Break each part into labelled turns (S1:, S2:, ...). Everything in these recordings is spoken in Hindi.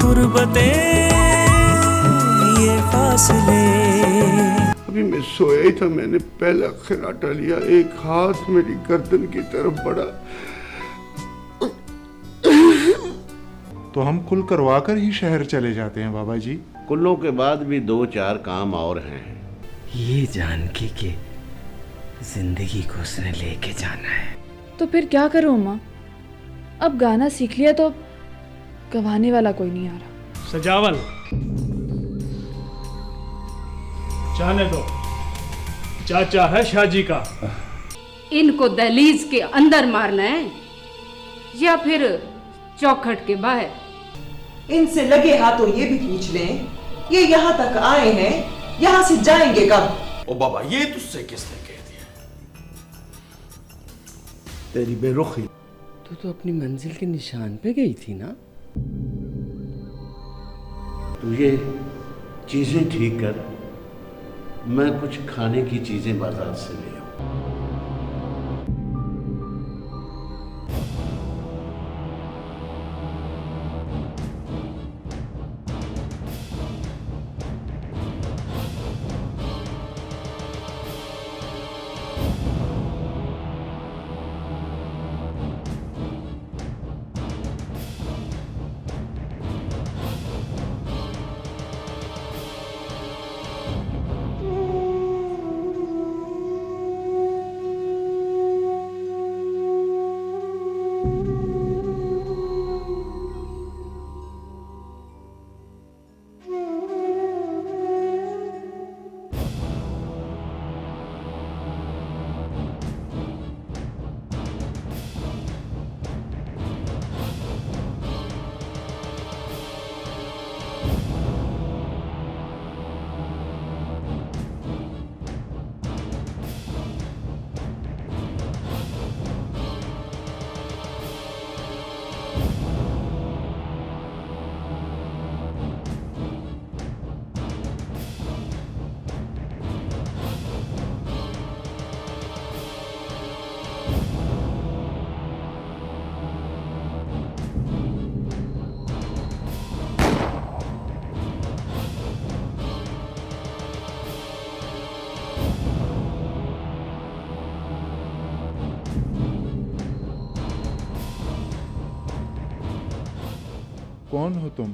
S1: गुर्बतें ये फासले।
S2: अभी मैं सोया ही था, मैंने पहला खर्राटा लिया, एक हाथ मेरी गर्दन की तरफ बढ़ा।
S3: तो हम कुल करवा कर ही शहर चले जाते हैं बाबा जी।
S4: कुल्लों के बाद भी 2-4 काम और हैं।
S1: ये जान के कि जिंदगी को उसने लेके जाना है।
S5: तो फिर क्या करूं माँ? अब गाना सीख लिया तो गवाने वाला कोई नहीं आ रहा।
S6: सजावल, जाने दो, चाचा है शाहजी का।
S7: इनको दहलीज के अंदर मारना है या फिर चौखट के बाहर?
S8: इनसे लगे हाथों ये भी पूछ लें, ये यहाँ तक आए हैं, यहाँ से जाएंगे कब?
S9: ओ बाबा, ये तुझसे किसने कह दिया?
S4: तेरी बेरुखी।
S1: तू तो अपनी मंजिल के निशान पे गई थी ना।
S4: तू ये चीजें ठीक कर, मैं कुछ खाने की चीजें बाजार से ले आऊं।
S3: कौन हो तुम?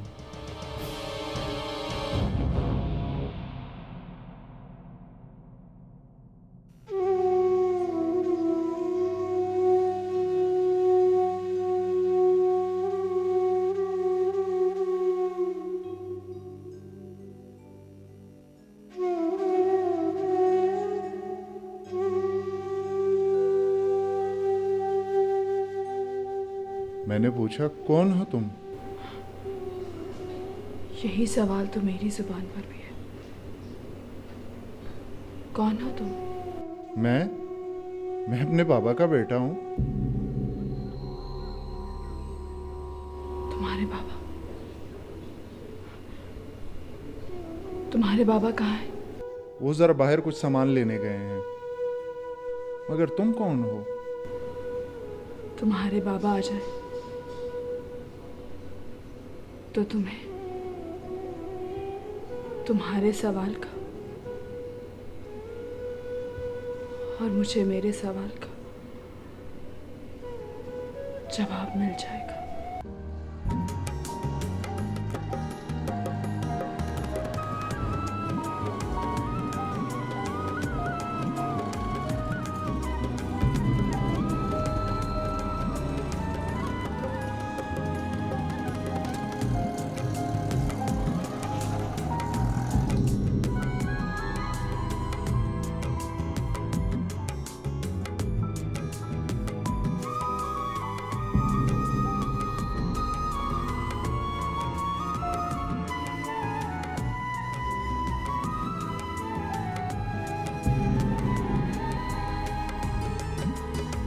S3: मैंने पूछा कौन हो तुम?
S5: यही सवाल तो मेरी जुबान पर भी है। कौन हो तुम?
S3: मैं अपने बाबा का बेटा हूँ।
S5: तुम्हारे बाबा? तुम्हारे बाबा कहाँ हैं?
S3: वो जरा बाहर कुछ सामान लेने गए हैं। मगर तुम कौन हो?
S5: तुम्हारे बाबा आ जाए तो तुम्हें तुम्हारे सवाल का और मुझे मेरे सवाल का जवाब मिल जाएगा।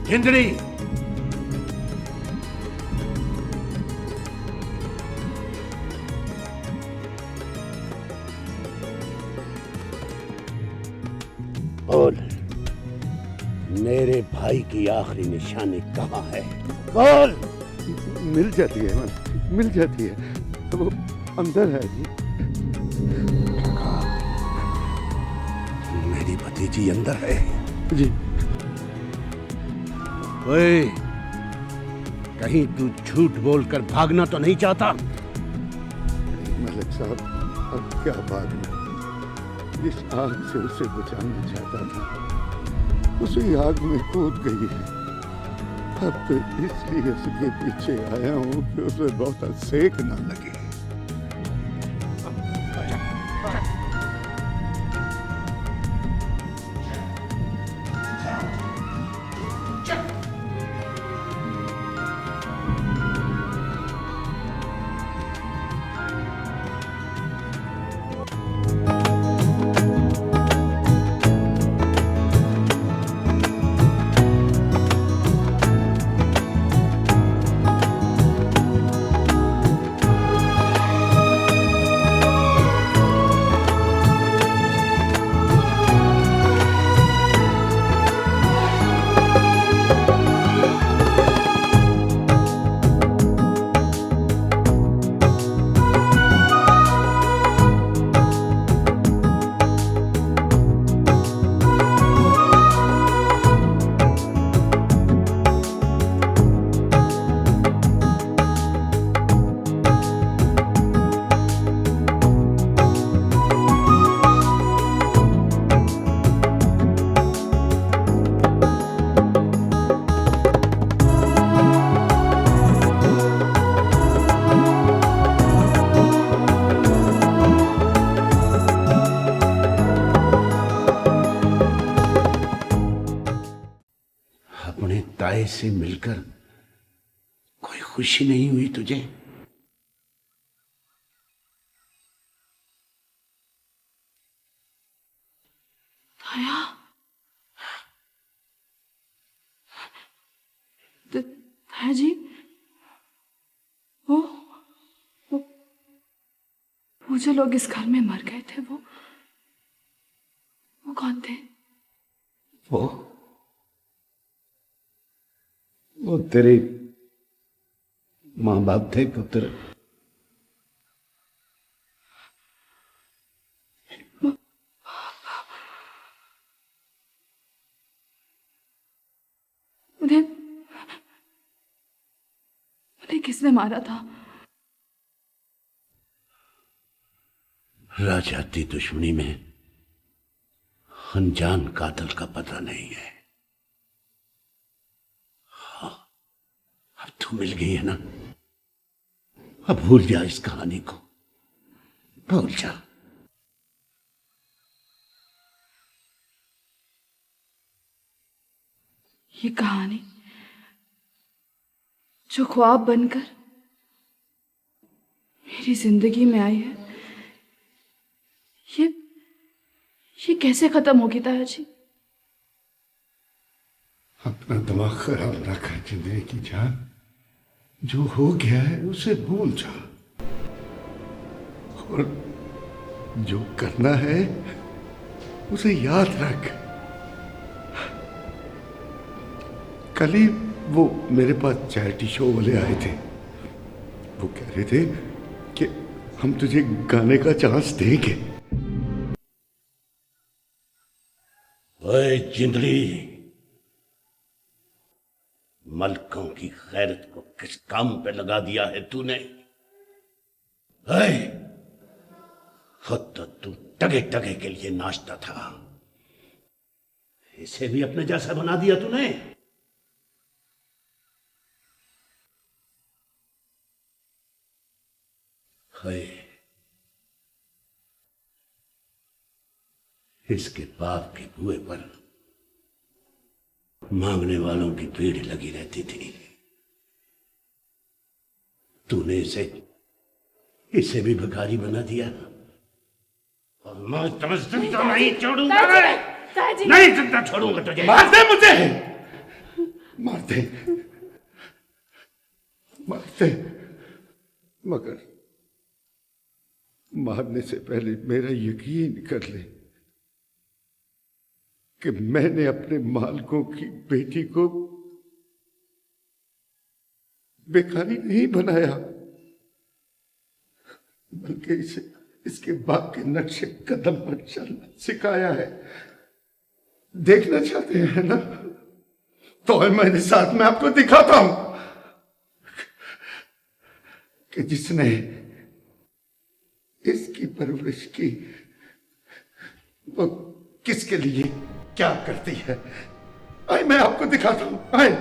S4: हिंदरी, बोल, मेरे भाई की आखिरी निशानी कहाँ है? बोल।
S2: मिल जाती है, मिल जाती है। वो अंदर है जी।
S4: मेरी भतीजी अंदर है
S2: जी।
S4: ओए, कहीं तू झूठ बोलकर भागना तो नहीं चाहता?
S2: मलिक साहब, अब क्या बात है, जिस आग से उसे बचाना चाहता था उसी आग में कूद गई है। अब तो इसलिए उसके पीछे आया हूँ कि उसे बहुत सेक ना लगे।
S4: ताए से मिलकर कोई खुशी नहीं हुई तुझे?
S5: ताया, ताया जी, वो जो लोग इस घर में मर गए थे वो कौन थे?
S4: वो तेरे माँ बाप थे पुत्र।
S5: उन्हें किसने मारा था?
S4: राजाती दुश्मनी में अनजान कातिल का पता नहीं है। अब तू मिल गई है ना, अब भूल जा इस कहानी को, भूल जा।
S5: ये कहानी जो ख्वाब बनकर मेरी जिंदगी में आई है, ये कैसे खत्म होगी ताया जी?
S2: अपना दिमाग खराब ना कर जिंदगी की जान, जो हो गया है उसे भूल जा और जो करना है उसे याद रख। कल ही वो मेरे पास चैरिटी शो वाले आए थे। वो कह रहे थे कि हम तुझे गाने का चांस देंगे।
S4: ओए जिंदड़ी, मलकों की खैरत को किस काम पे लगा दिया है तूने? खुद तो तू टगे टगे के लिए नाचता था, इसे भी अपने जैसा बना दिया तूने। इसके बाप के कुएं पर मांगने वालों की भीड़ लगी रहती थी। तूने इसे भी भिखारी बना दिया और मैं तुम्हें जिंदा नहीं छोड़ूंगा। नहीं जिंदा छोड़ूंगा तुझे।
S2: मार दे मुझे, मार दे, मार दे, मगर मारने से पहले मेरा यकीन कर ले कि मैंने अपने मालकों की बेटी को भिखारी नहीं बनाया। बल्कि इसे इसके बाप के नक्शे कदम पर चलना सिखाया है। देखना चाहते हैं ना, तो मेरे साथ में आपको दिखाता हूं कि जिसने इसकी परवरिश की वो किसके लिए क्या करती है। आए मैं आपको दिखाता हूं, आए।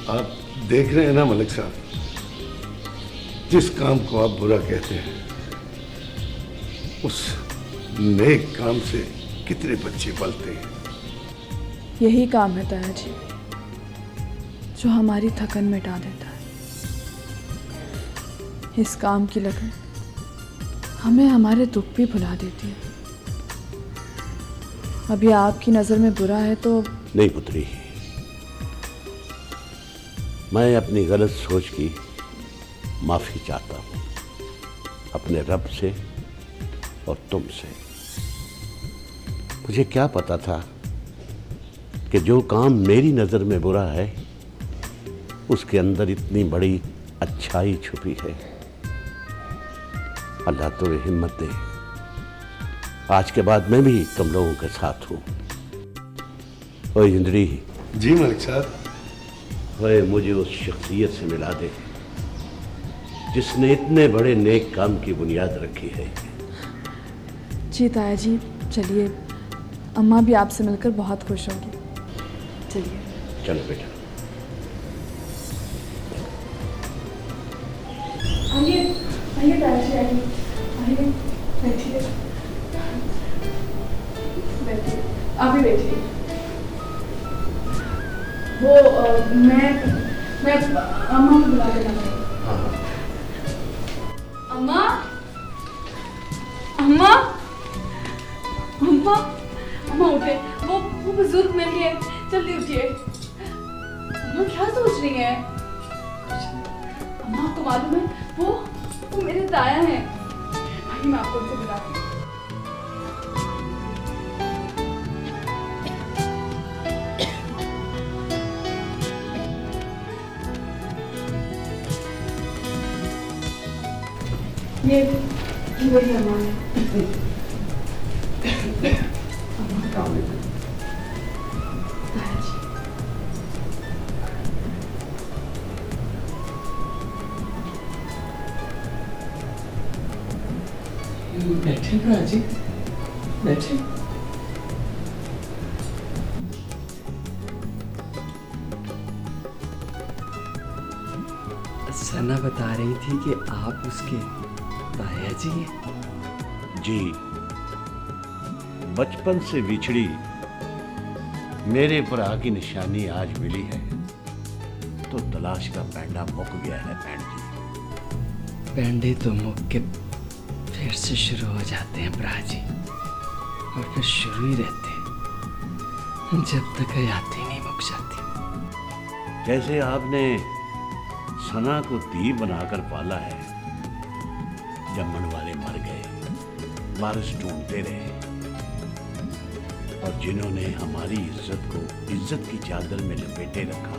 S2: आप देख रहे हैं ना मलिक साहब, जिस काम को आप बुरा कहते हैं उस नेक काम से कितने बच्चे पलते हैं।
S5: यही काम है ताया जी जो हमारी थकन मिटा देता है। इस काम की लगन हमें हमारे दुख भी भुला देती है। अभी आपकी नज़र में बुरा है तो
S4: नहीं पुत्री, मैं अपनी गलत सोच की माफी चाहता हूं, अपने रब से और तुमसे। मुझे क्या पता था कि जो काम मेरी नजर में बुरा है उसके अंदर इतनी बड़ी अच्छाई छुपी है। अल्लाह तो हिम्मत दे, आज के बाद मैं भी तुम लोगों के साथ हूं। ओए जिंदड़ी।
S2: जी मलिक साहब।
S4: वह मुझे उस शख्सियत से मिला दे जिसने इतने बड़े नेक काम की बुनियाद रखी है।
S5: जी ताया जी, चलिए, अम्मा भी आपसे मिलकर बहुत खुश होगी। चलिए
S4: चलो बेटा।
S5: आइए आइए ताया जी, आइए आइए, बैठिए बैठिए, आप भी बैठिए। वो मैं अम्मा को बुला के लाऊंगी। अम्मा अम्मा अम्मा अम्मा उठे, वो बुजुर्ग मिल गए, जल्दी उठिए। अम्मा क्या सोच रही हैं? अम्मा आपको मालूम है वो मेरे ताया हैं। आइए मैं आपको उनसे बुलाती हूँ। ये वही अम्मा है। ताया जी,
S1: बैठे राजी, बैठे। सना बता रही थी कि आप उसके ताया जी हैं।
S4: जी, बचपन से बिछड़ी मेरे भरा की निशानी आज मिली है तो तलाश का पैंडा मुक गया है बहन जी।
S1: पैंडे तो मुक के फिर से शुरू हो जाते हैं भरा जी, और फिर शुरू ही रहते हैं जब तक हयाती नहीं मुक जाती।
S4: जैसे आपने सना को धी बनाकर पाला है, जमन वाले मर गए, वारिस ढूंढते रहे, और जिन्होंने हमारी इज्जत को इज्जत की चादर में लपेटे रखा,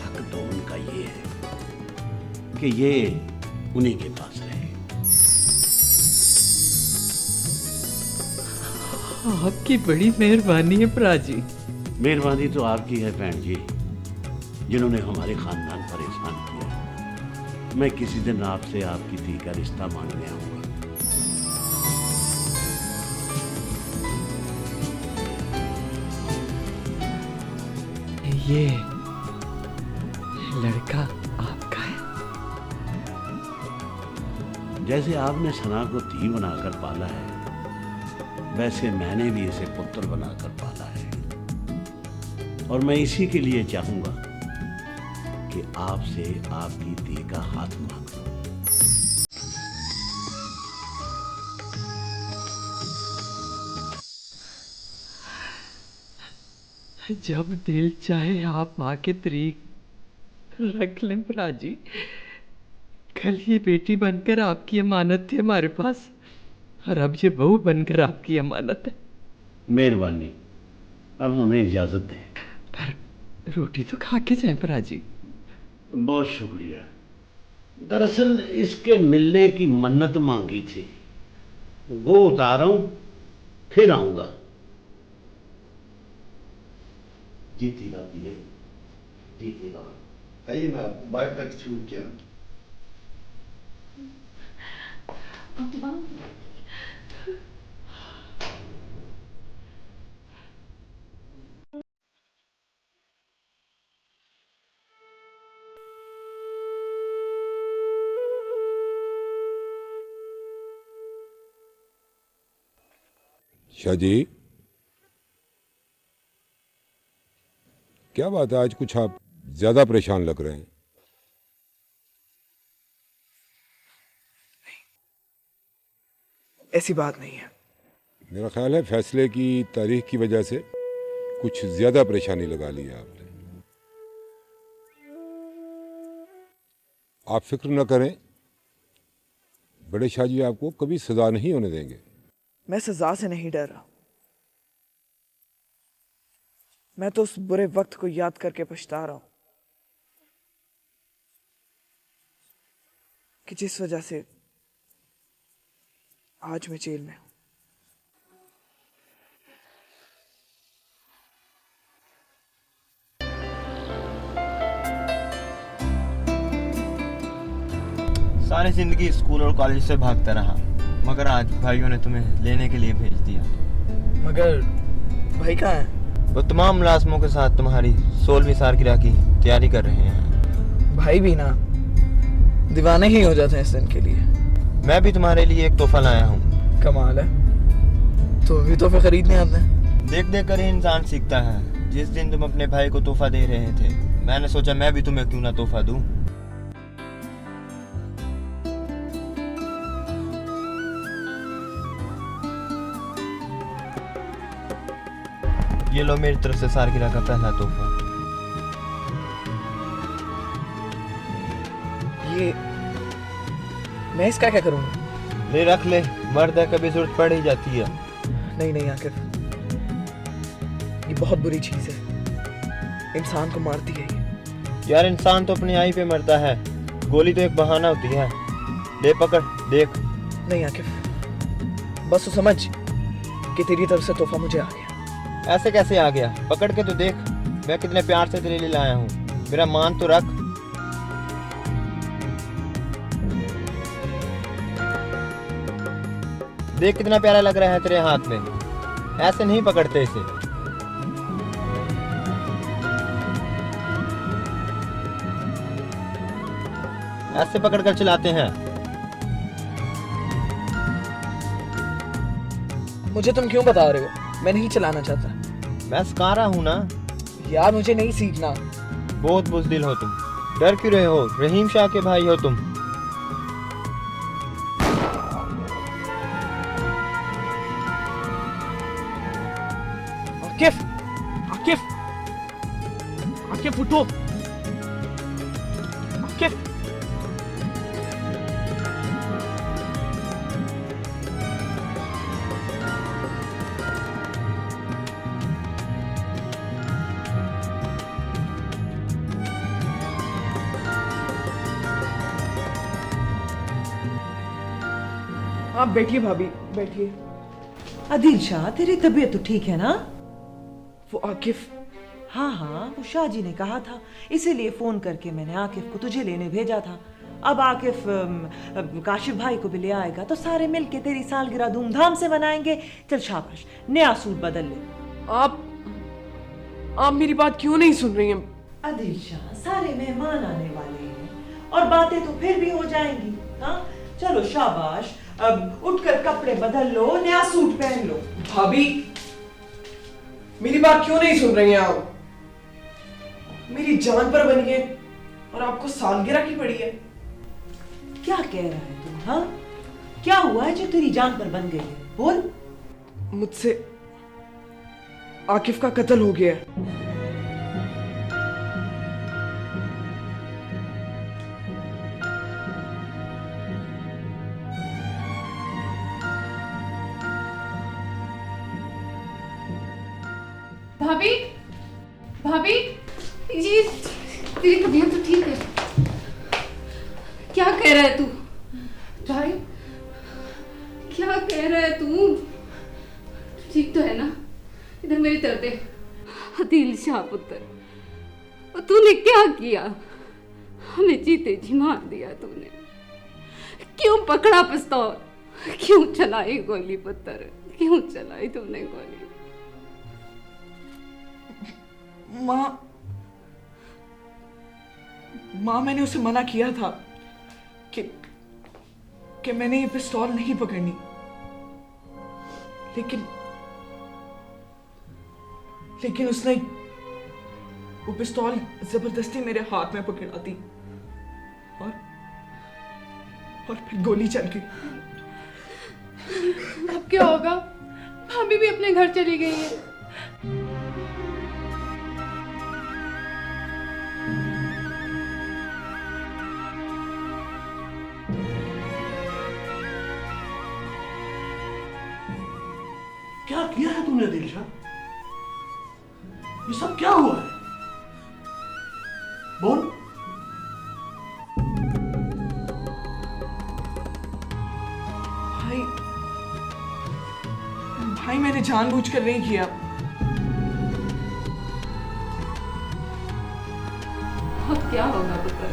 S4: हक तो उनका ये है कि ये उन्हीं के पास रहे।
S1: आपकी बड़ी मेहरबानी है प्राजी।
S4: मेहरबानी तो आपकी है बहन जी, जिन्होंने हमारे खानदान पर एहसान किया। मैं किसी दिन आपसे आपकी धी का रिश्ता मांगने आऊंगा।
S1: ये लड़का आपका है?
S4: जैसे आपने सना को धी बनाकर पाला है, वैसे मैंने भी इसे पुत्र बनाकर पाला है। और मैं इसी के लिए चाहूंगा कि आपसे आपकी धी का हाथ मांग लूं।
S1: जब दिल चाहे आप आके तरीक रख लें प्राजी। कल ये बेटी बनकर आपकी अमानत थी हमारे पास, और अब ये बहू बनकर आपकी अमानत है।
S4: मेहरबानी, अब हमें इजाजत दें।
S1: पर रोटी तो खा के जाए प्राजी।
S4: बहुत शुक्रिया। दरअसल इसके मिलने की मन्नत मांगी थी, वो उतारा हूं, फिर आऊंगा। जीती बाती है, जीती बात।
S9: आइए ना, बाइक तक छूट गया।
S10: शाह जी, क्या बात है, आज कुछ आप ज्यादा परेशान लग रहे हैं।
S11: ऐसी बात नहीं है।
S10: मेरा ख्याल है फैसले की तारीख की वजह से कुछ ज्यादा परेशानी लगा ली है आपने। आप फिक्र न करें, बड़े शाह जी आपको कभी सजा नहीं होने देंगे।
S11: मैं सजा से नहीं डर रहा, मैं तो उस बुरे वक्त को याद करके पछता रहा हूं कि जिस वजह से आज मैं जेल में हूं।
S12: सारी जिंदगी स्कूल और कॉलेज से भागता रहा, मगर आज भाइयों ने तुम्हें लेने के लिए भेज दिया।
S11: मगर भाई कहाँ है?
S12: वो तमाम मुलाजमों के साथ तुम्हारी 16वीं सालगिरह की तैयारी कर रहे हैं।
S11: भाई भी ना दीवाने ही हो जाते हैं इस दिन के लिए।
S12: मैं भी तुम्हारे लिए एक तोहफा लाया हूँ।
S11: कमाल है, तुम भी तोहफे खरीदने आते हैं?
S12: देख देख कर ही इंसान सीखता है। जिस दिन तुम अपने भाई को तोहफा दे रहे थे, मैंने सोचा मैं भी तुम्हें क्यों ना तोहफा दूं। ये लो मेरी तरफ से सालगिरह का पहला तोहफा।
S11: ये मैं इसका क्या करूंगा?
S12: ले रख ले, मर्द है, कभी जरूरत पड़ ही जाती है।
S11: नहीं नहीं आकिब, ये बहुत बुरी चीज है, इंसान को मारती है ये।
S12: यार इंसान तो अपनी आई पे मरता है, गोली तो एक बहाना होती है। ले पकड़ देख।
S11: नहीं आकिब, बस तो समझ कि तेरी तरफ से तोहफा मुझे आ गया।
S12: ऐसे कैसे आ गया? पकड़ के तो देख, मैं कितने प्यार से तेरे लिए लाया हूँ। मेरा मान तो रख। देख कितना प्यारा लग रहा है तेरे हाथ में। ऐसे नहीं पकड़ते इसे। ऐसे पकड़कर चलाते हैं।
S11: मुझे तुम क्यों बता रहे हो? मैं नहीं चलाना चाहता।
S12: मैं सिखा रहा हूँ ना।
S11: यार मुझे नहीं सीखना।
S12: बहुत बुज़दिल हो तुम। डर क्यों रहे हो? रहीम शाह के भाई हो तुम।
S11: आकिफ, आकिफ, आकिफ उठो। आकिफ, आप बैठिए भाभी, बैठिए।
S8: आदिल शाह, तेरी तबीयत तो ठीक है ना?
S11: वो आकिफ।
S8: हाँ हाँ, वो शाहजी ने कहा था, इसीलिए फोन करके मैंने आकिफ को तुझे लेने भेजा था। अब आकिफ काशिफ भाई को भी ले आएगा तो सारे मिलके तेरी सालगिरह धूमधाम से मनाएंगे। चल शाबाश, नया सूट बदल ले।
S11: आप मेरी बात क्यों नहीं सुन रही हैं?
S8: आदिल शाह, सारे मेहमान आने वाले हैं और बातें तो फिर भी हो जाएंगी। हाँ चलो शाबाश, अब उठकर कपड़े बदल लो, नया सूट पहन लो।
S11: भाभी, मेरी बात क्यों नहीं सुन रही हैं आप? मेरी जान पर बनी है और आपको सालगिरह की पड़ी है।
S8: क्या कह रहा है तू? हाँ, क्या हुआ है जो तेरी जान पर बन गई है? बोल।
S11: मुझसे आकिफ का कत्ल हो गया है।
S7: भाभी, भाभी, ये तेरी तबीयत तो ठीक है? क्या कह रहा है तू? भाई, क्या कह रहा है तू? ठीक तो है ना? इधर मेरी तरफ देख। आदिल शाह पुत्र, तूने क्या किया? हमें जीते जी मार दिया तूने। क्यों पकड़ा पिस्तौल? क्यों चलाई गोली पुत्र? क्यों चलाई तूने गोली?
S11: माँ, मैंने उसे मना किया था कि मैंने ये पिस्तौल नहीं पकड़नी, लेकिन उसने वो पिस्तौल जबरदस्ती मेरे हाथ में पकड़ा दी और फिर गोली चल गई।
S5: अब क्या होगा? भाभी भी अपने घर चली गई है।
S13: क्या किया है तूने आदिल शाह? ये सब क्या हुआ है? बोल।
S11: भाई, मैंने जानबूझकर नहीं किया।
S7: अब क्या होगा पुत्र?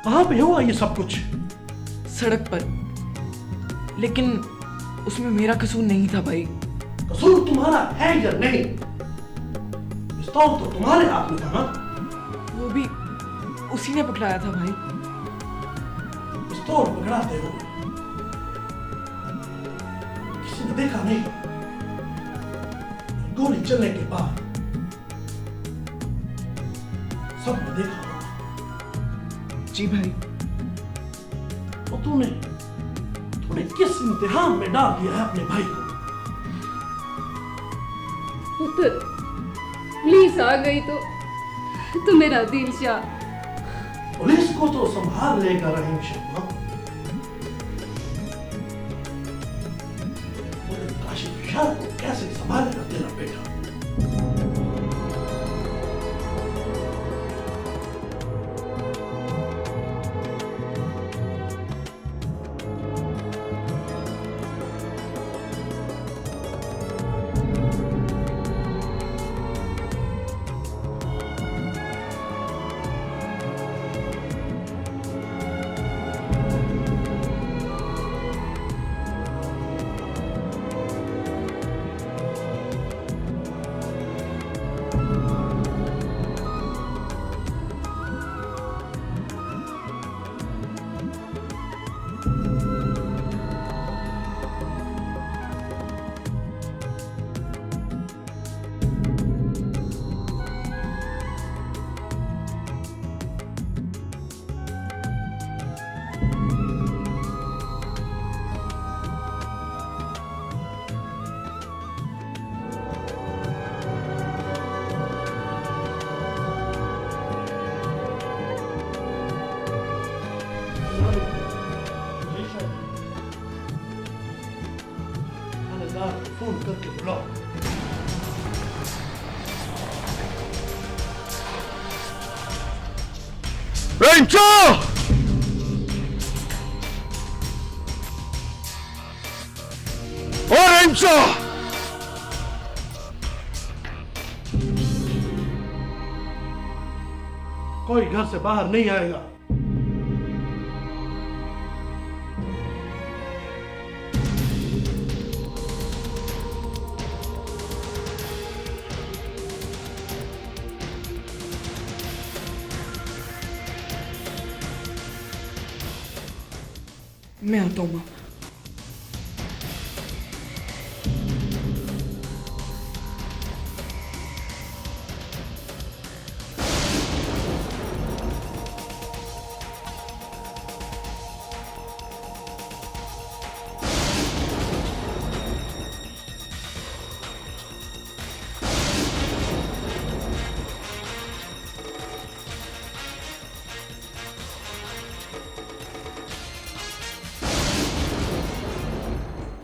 S13: कहां पे हुआ ये सब कुछ?
S11: सड़क पर, लेकिन उसमें मेरा कसूर नहीं था भाई।
S13: कसूर तुम्हारा है या नहीं? पिस्तौल तो तुम्हारे हाथ में था ना?
S11: वो भी उसी ने पकड़ाया था भाई।
S13: पिस्तौल पकड़ाते हो किसी ने देखा नहीं? गोली चलने के बाद सबने देखा होगा।
S11: जी भाई।
S13: तो तूने किस इम्तिहान में डाल दिया है अपने भाई को?
S7: पुत्र, पुलिस आ गई तो मेरा आदिल शाह।
S13: पुलिस को तो संभाल लेगा रहीम शर्मा। काशिफ शाह को कैसे संभालेगा तेरा बेटा?
S2: रहीम शाह!
S13: कोई घर से बाहर नहीं आएगा।
S11: मैं आता हूँ माँ।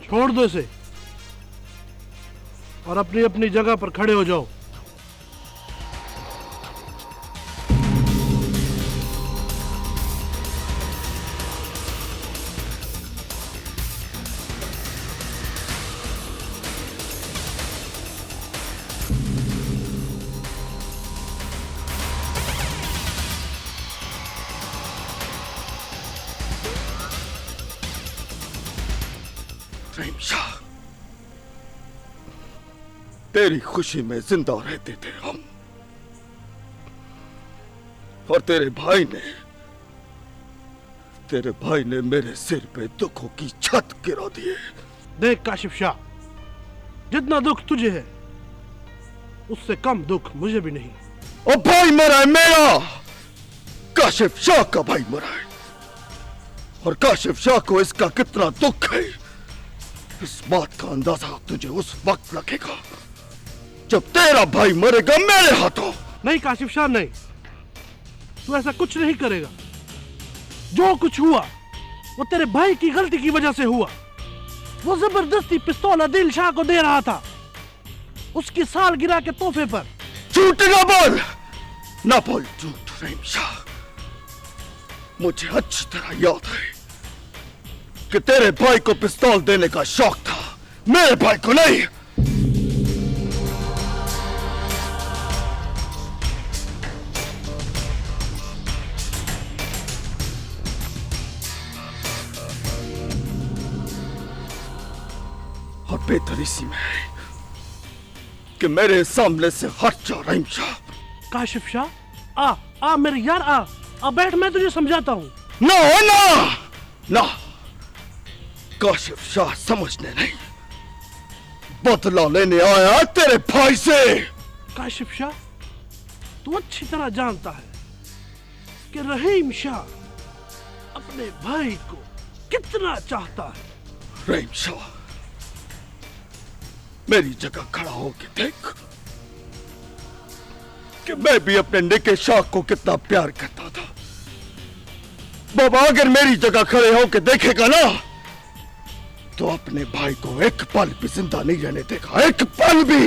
S13: छोड़ दो इसे और अपनी अपनी जगह पर खड़े हो जाओ।
S2: रहीम शाह, तेरी खुशी में जिंदा रहते थे हम, और तेरे भाई ने मेरे सिर पे दुखों की छत गिरा दिए।
S13: देख काशिफ शाह, जितना दुख तुझे है उससे कम दुख मुझे भी नहीं।
S2: और भाई मरा है मेरा, काशिफ शाह का भाई मरा है, और काशिफ शाह को इसका कितना दुख है इस बात का अंदाजा तुझे उस वक्त लगेगा जब तेरा भाई मरेगा मेरे हाथों।
S13: नहीं काशिफ शाह, नहीं, तू ऐसा कुछ नहीं करेगा। जो कुछ हुआ वो तेरे भाई की गलती की वजह से हुआ। वो जबरदस्ती पिस्तौल आदिल शाह को दे रहा था उसकी सालगिरह के तोहफे पर।
S2: झूठ ना बोल, ना बोल झूठ रहीम शाह। मुझे अच्छी तरह याद है कि तेरे भाई को पिस्तौल देने का शौक था, मेरे भाई को नहीं। और बेहतर इसी में है कि मेरे सामने से हट जा रहीम शाह।
S13: काशिफ शाह, आ मेरे यार, आ बैठ, मैं तुझे समझाता हूँ।
S2: ना ना ना, काशिफ शाह समझने नहीं, बदला लेने आया तेरे भाई से।
S13: काशिफ शाह, तू अच्छी तरह जानता है कि रहीम शाह अपने भाई को कितना चाहता है।
S2: रहीम शाह, मेरी जगह खड़ा होके देख कि मैं भी अपने निके शाह को कितना प्यार करता था। बाबा अगर मेरी जगह खड़े होके देखेगा ना तो अपने भाई को एक पल भी जिंदा नहीं रहने देगा, एक पल भी।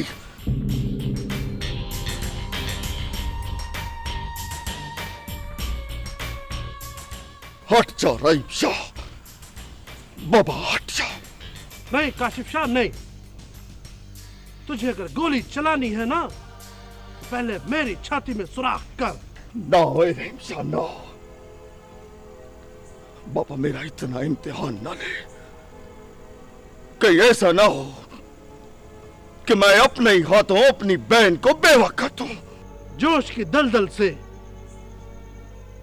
S2: हट जा रहीम शाह, बाबा हट जा।
S13: नहीं काशिफ शाह, नहीं, तुझे अगर गोली चलानी है ना तो पहले मेरी छाती में सुराख कर।
S2: ना रहीम शाह ना, बाबा मेरा इतना इम्तिहान ना ले, कहीं ऐसा ना हो कि मैं अपने ही हाथों अपनी बहन को बेवा कर दूं।
S13: जोश की दलदल से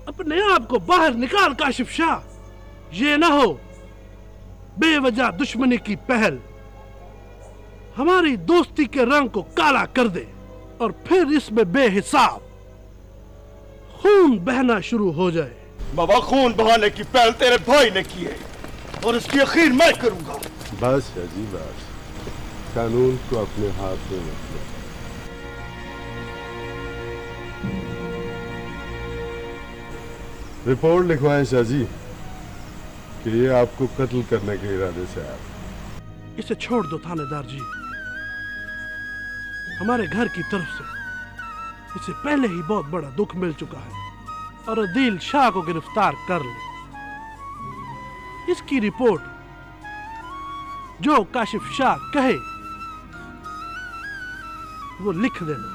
S13: अपने आप को बाहर निकाल काशिफ शाह। ये ना हो बेवजह दुश्मनी की पहल हमारी दोस्ती के रंग को काला कर दे और फिर इसमें बेहिसाब खून बहना शुरू हो जाए।
S2: बाबा खून बहाने की पहल तेरे भाई ने की है और इसकी आखिर मैं करूंगा।
S10: बस शाहजी बस, कानून को अपने हाथ में मत लो। रिपोर्ट लिखवाएं शाहजी कि ये आपको कत्ल करने के इरादे से आया।
S13: इसे छोड़ दो थानेदार जी, हमारे घर की तरफ से इसे पहले ही बहुत बड़ा दुख मिल चुका है। और अदील शाह को गिरफ्तार कर ले। इसकी रिपोर्ट जो काशिफ शाह कहे वो लिख देना।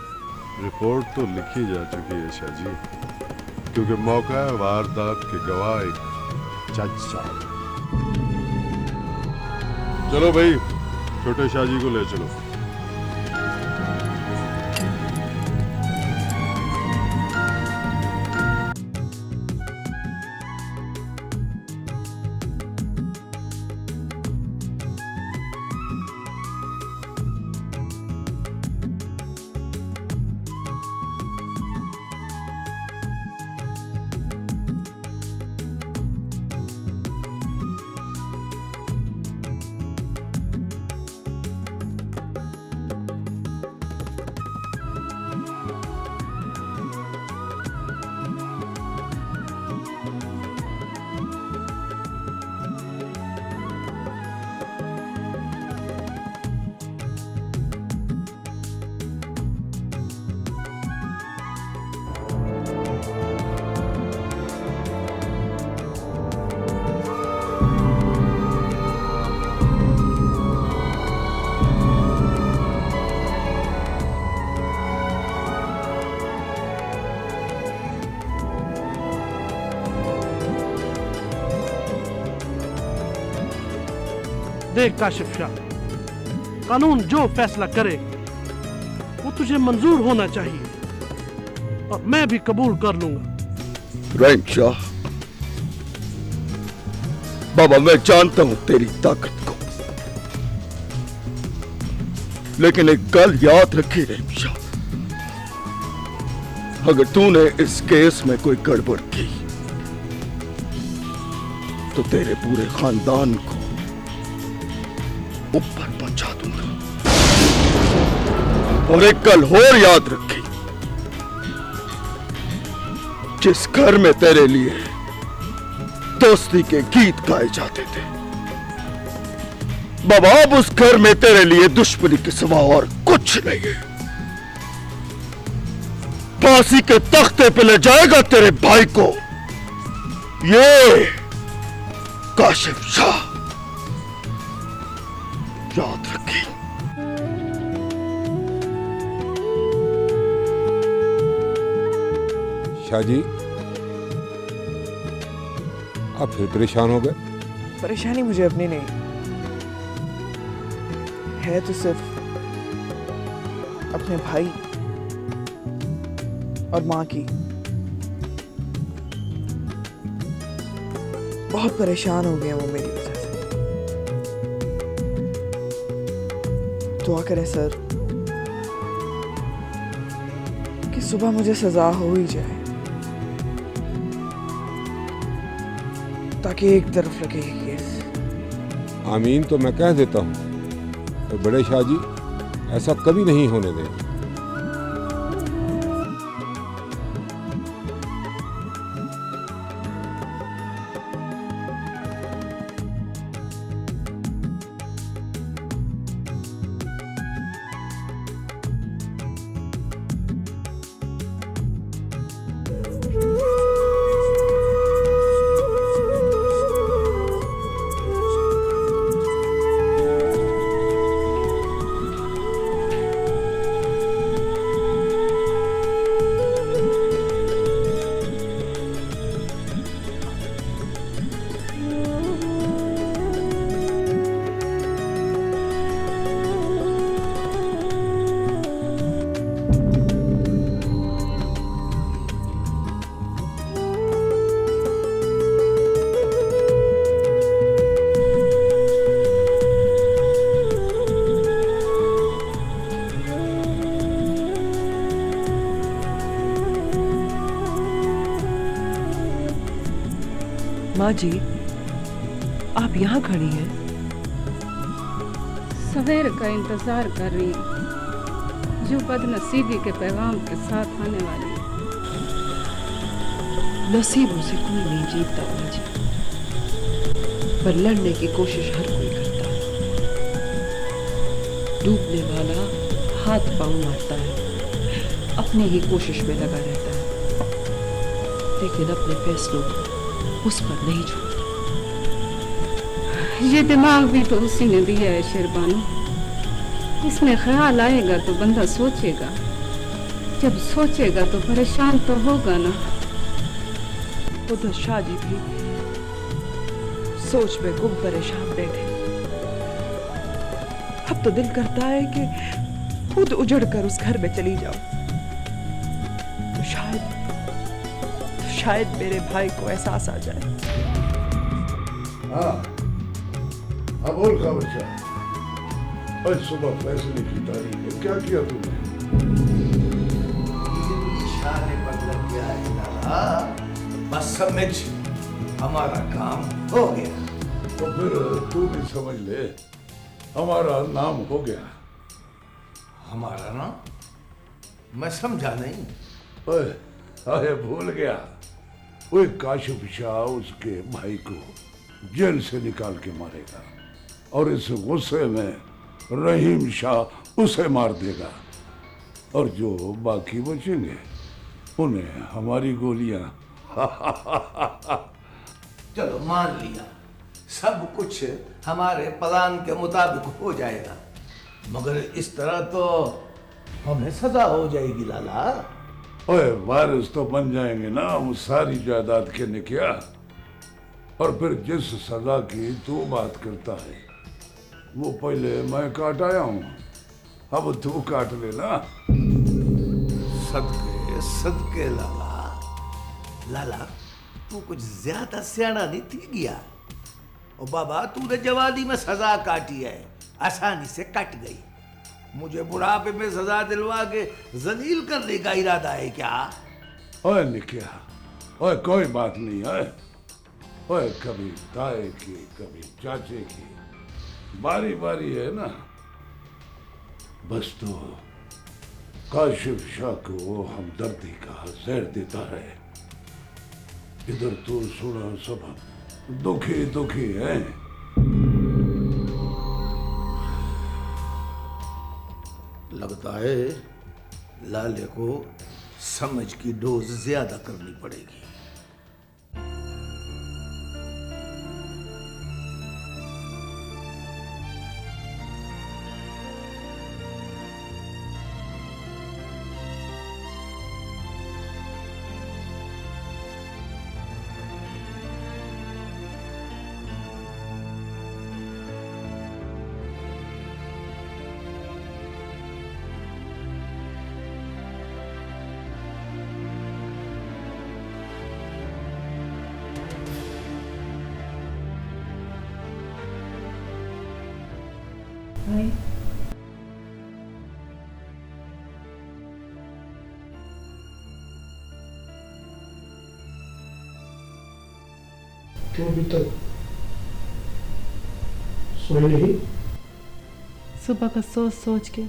S14: रिपोर्ट तो लिखी जा चुकी है शाह जी, क्योंकि मौका वारदात के गवाह एक जज साहब। चलो भाई, छोटे शाह जी को ले चलो।
S13: देख काशिफ शाह, कानून जो फैसला करे वो तुझे मंजूर होना चाहिए और मैं भी कबूल कर लूंगा।
S2: रहीम शाह, बाबा मैं जानता हूं तेरी ताकत को, लेकिन एक गल याद रखी रहीम शाह, अगर तूने इस केस में कोई गड़बड़ की तो तेरे पूरे खानदान को ऊपर पहुंचा दूंगा। और एक कल और याद रखी, जिस घर में तेरे लिए दोस्ती के गीत गाए जाते थे, बाबा अब उस घर में तेरे लिए दुश्मनी के सिवा और कुछ नहीं है। फांसी के तख्ते पे ले जाएगा तेरे भाई को ये काशिफ शाह, याद रखी।
S10: शाह जी, आप फिर परेशान हो गए?
S11: परेशानी मुझे अपनी नहीं है, तो सिर्फ अपने भाई और माँ की। बहुत परेशान हो गए वो मेरी वजह से। दुआ करें सर कि सुबह मुझे सजा हो ही जाए, ताकि एक तरफ लगे ये केस।
S10: आमीन तो मैं कह देता हूं, तो बड़े शाह जी ऐसा कभी नहीं होने देंगे।
S8: माँ जी, आप यहाँ खड़ी हैं?
S7: सवेर का इंतजार कर रही हूँ, जो बदनसीबी के पैगाम के साथ आने वाली है।
S8: नसीबों से कोई नहीं जीतता माँ जी, पर लड़ने की कोशिश हर कोई करता है। डूबने वाला हाथ पांव मारता है, अपने ही कोशिश में लगा रहता है। लेकिन अपने फैसलों उस पर नहीं छोड़ता।
S7: ये दिमाग भी तो उसी ने दिया है शेरबानो। इसमें ख्याल आएगा तो बंदा सोचेगा, जब सोचेगा तो परेशान तो होगा ना।
S8: उधर शाह जी भी सोच में गुम परेशान बैठे। अब तो दिल करता है कि खुद उजड़ कर उस घर में चली जाऊं। तो शायद मेरे भाई को एहसास आ जाए।
S2: हाँ, अब बोल का बच्चा, आज सुबह फैसले की तारीख है, क्या किया तुमने?
S9: इशारे पर लग गया है लाला, बस समझ हमारा काम हो गया।
S2: तो फिर तू भी समझ ले, हमारा नाम हो गया।
S9: हमारा नाम? मैं समझा नहीं।
S2: ओए, अरे भूल गया, वो काशिफ शाह उसके भाई को जेल से निकाल के मारेगा और इस गुस्से में रहीम शाह उसे मार देगा और जो बाकी बचेंगे उन्हें हमारी गोलियां।
S9: चलो मान लिया, सब कुछ हमारे प्लान के मुताबिक हो जाएगा, मगर इस तरह तो हमें सजा हो जाएगी लाला।
S2: ओए, वारिस तो बन जाएंगे ना वो सारी जायदाद के निकिया। और फिर जिस सजा की तू बात करता है वो पहले मैं काट आया हूं, अब तू काट लेना।
S9: सदके सदके लाला, लाला तू कुछ ज्यादा सियाना नहीं थी गया। और बाबा तूने जवानी में सजा काटी है, आसानी से कट गई। मुझे बुढ़ापे में सजा दिलवा के जलील करने का इरादा है क्या?
S2: ओए निकिया, ओए कोई बात नहीं है। ओए कभी ताए की कभी चाचे की, बारी बारी है ना। बस तो काशिफ शाह को हमदर्दी का जहर देता है। इधर तो सुना सब दुखी दुखी है।
S9: लगता है लाले को समझ की डोज ज्यादा करनी पड़ेगी।
S7: भाई
S13: क्यों अभी तक सोई नहीं?
S5: सुबह का सोच सोच के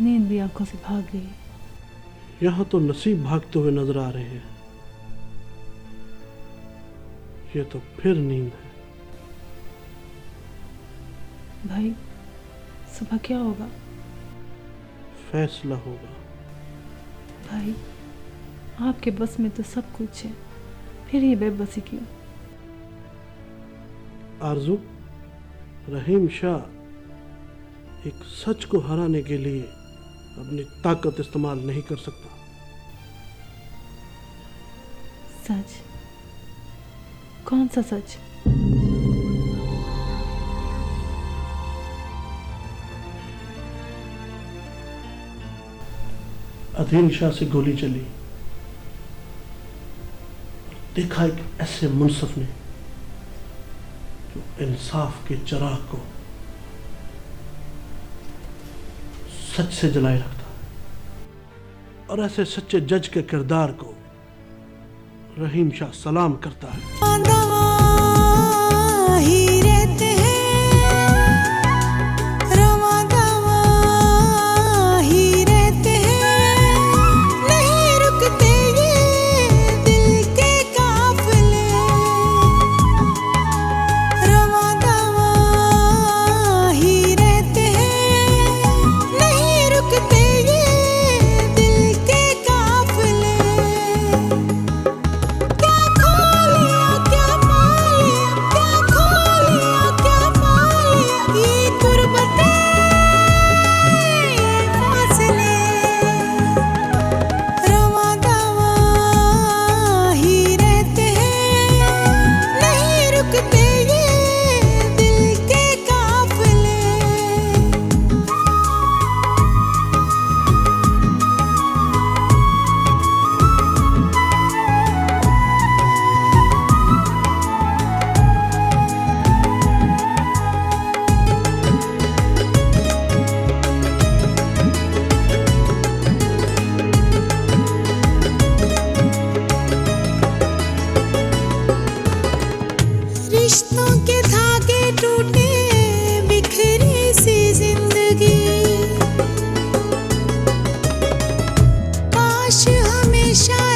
S5: नींद भी आंखों से भाग गई।
S13: यहाँ तो नसीब भागते हुए नजर आ रहे हैं। ये तो फिर नींद है।
S5: भाई सुबह क्या होगा?
S13: फैसला होगा।
S5: भाई आपके बस में तो सब कुछ है, फिर ये बेबसी क्यों?
S13: आरजू, रहीम शाह एक सच को हराने के लिए अपनी ताकत इस्तेमाल नहीं कर सकता।
S5: सच? कौन सा सच?
S13: अधीन शाह से गोली चली, देखा एक ऐसे मुनसिफ ने जो इंसाफ के चिराग को सच से जलाए रखता है, और ऐसे सच्चे जज के किरदार को रहीम शाह सलाम करता है।
S15: रिश्तों के धागे टूटे, बिखरी सी जिंदगी। काश हमेशा